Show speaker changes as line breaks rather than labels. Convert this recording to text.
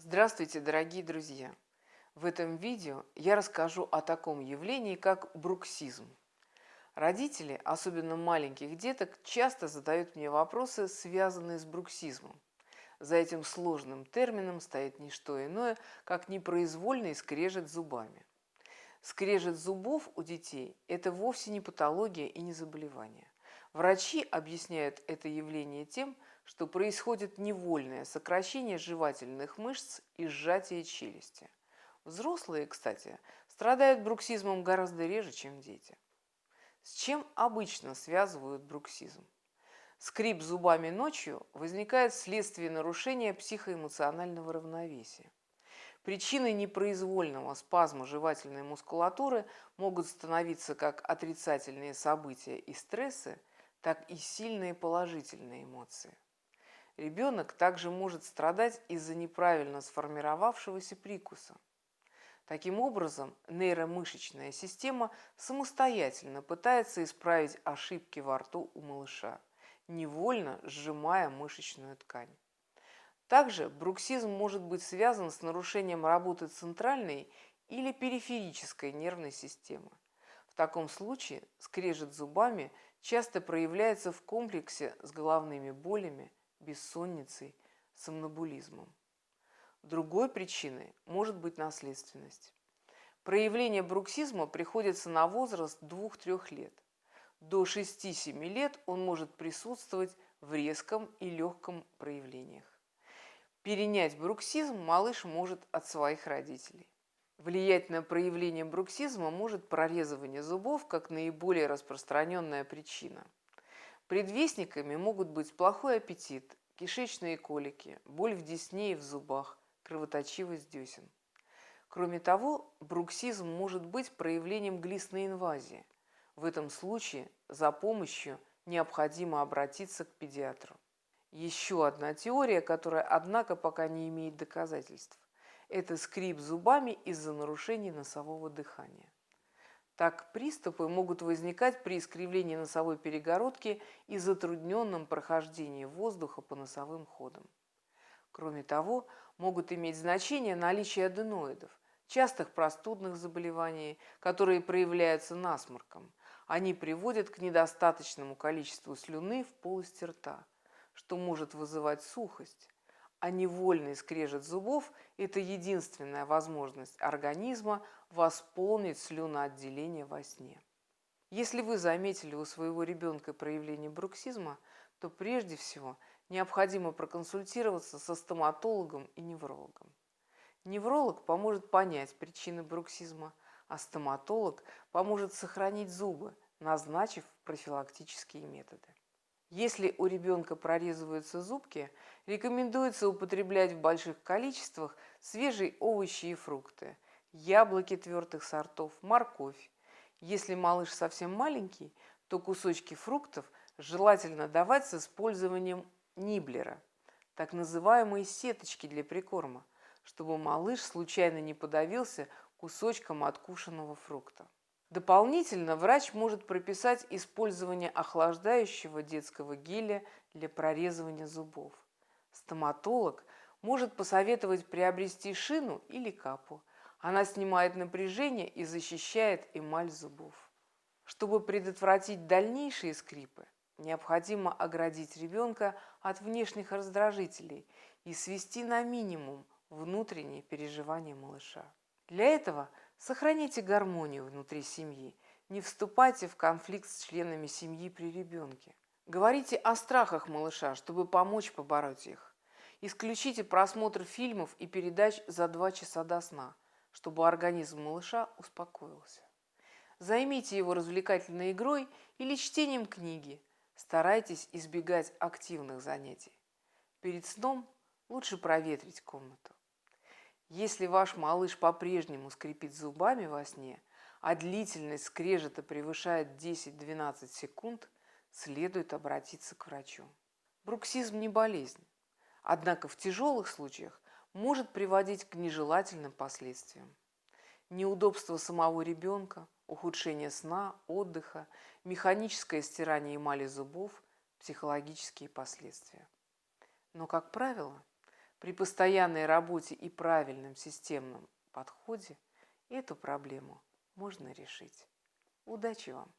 Здравствуйте, дорогие друзья! В этом видео я расскажу о таком явлении, как бруксизм. Родители, особенно маленьких деток, часто задают мне вопросы, связанные с бруксизмом. За этим сложным термином стоит не что иное, как непроизвольный скрежет зубами. Скрежет зубов у детей – это вовсе не патология и не заболевание. Врачи объясняют это явление тем, что происходит невольное сокращение жевательных мышц и сжатие челюсти. Взрослые, кстати, страдают бруксизмом гораздо реже, чем дети. С чем обычно связывают бруксизм? Скрип зубами ночью возникает вследствие нарушения психоэмоционального равновесия. Причиной непроизвольного спазма жевательной мускулатуры могут становиться как отрицательные события и стрессы, так и сильные положительные эмоции. Ребенок также может страдать из-за неправильно сформировавшегося прикуса. Таким образом, нейромышечная система самостоятельно пытается исправить ошибки во рту у малыша, невольно сжимая мышечную ткань. Также бруксизм может быть связан с нарушением работы центральной или периферической нервной системы. В таком случае скрежет зубами часто проявляется в комплексе с головными болями, бессонницей, сомнамбулизмом. Другой причиной может быть наследственность. Проявление бруксизма приходится на возраст 2–3 лет. До 6–7 лет он может присутствовать в резком и легком проявлениях. Перенять бруксизм малыш может от своих родителей. Влиять на проявление бруксизма может прорезывание зубов как наиболее распространенная причина. Предвестниками могут быть плохой аппетит, кишечные колики, боль в десне и в зубах, кровоточивость десен. Кроме того, бруксизм может быть проявлением глистной инвазии. В этом случае за помощью необходимо обратиться к педиатру. Еще одна теория, которая, однако, пока не имеет доказательств. Это скрип зубами из-за нарушений носового дыхания. Так, приступы могут возникать при искривлении носовой перегородки и затрудненном прохождении воздуха по носовым ходам. Кроме того, могут иметь значение наличие аденоидов, частых простудных заболеваний, которые проявляются насморком. Они приводят к недостаточному количеству слюны в полости рта, что может вызывать сухость, а невольный скрежет зубов – это единственная возможность организма восполнить слюноотделение во сне. Если вы заметили у своего ребенка проявление бруксизма, то прежде всего необходимо проконсультироваться со стоматологом и неврологом. Невролог поможет понять причины бруксизма, а стоматолог поможет сохранить зубы, назначив профилактические методы. Если у ребенка прорезываются зубки, рекомендуется употреблять в больших количествах свежие овощи и фрукты, яблоки твердых сортов, морковь. Если малыш совсем маленький, то кусочки фруктов желательно давать с использованием нибблера, так называемые сеточки для прикорма, чтобы малыш случайно не подавился кусочком откушенного фрукта. Дополнительно врач может прописать использование охлаждающего детского геля для прорезывания зубов. Стоматолог может посоветовать приобрести шину или капу. Она снимает напряжение и защищает эмаль зубов. Чтобы предотвратить дальнейшие скрипы, необходимо оградить ребенка от внешних раздражителей и свести на минимум внутренние переживания малыша. Для этого сохраните гармонию внутри семьи, не вступайте в конфликт с членами семьи при ребенке. Говорите о страхах малыша, чтобы помочь побороть их. Исключите просмотр фильмов и передач за 2 часа до сна, чтобы организм малыша успокоился. Займите его развлекательной игрой или чтением книги. Старайтесь избегать активных занятий. Перед сном лучше проветрить комнату. Если ваш малыш по-прежнему скрипит зубами во сне, а длительность скрежета превышает 10–12 секунд, следует обратиться к врачу. Бруксизм не болезнь, однако в тяжелых случаях может приводить к нежелательным последствиям. Неудобство самого ребенка, ухудшение сна, отдыха, механическое стирание эмали зубов, психологические последствия. Но, как правило, При постоянной работе и правильном системном подходе эту проблему можно решить. Удачи вам!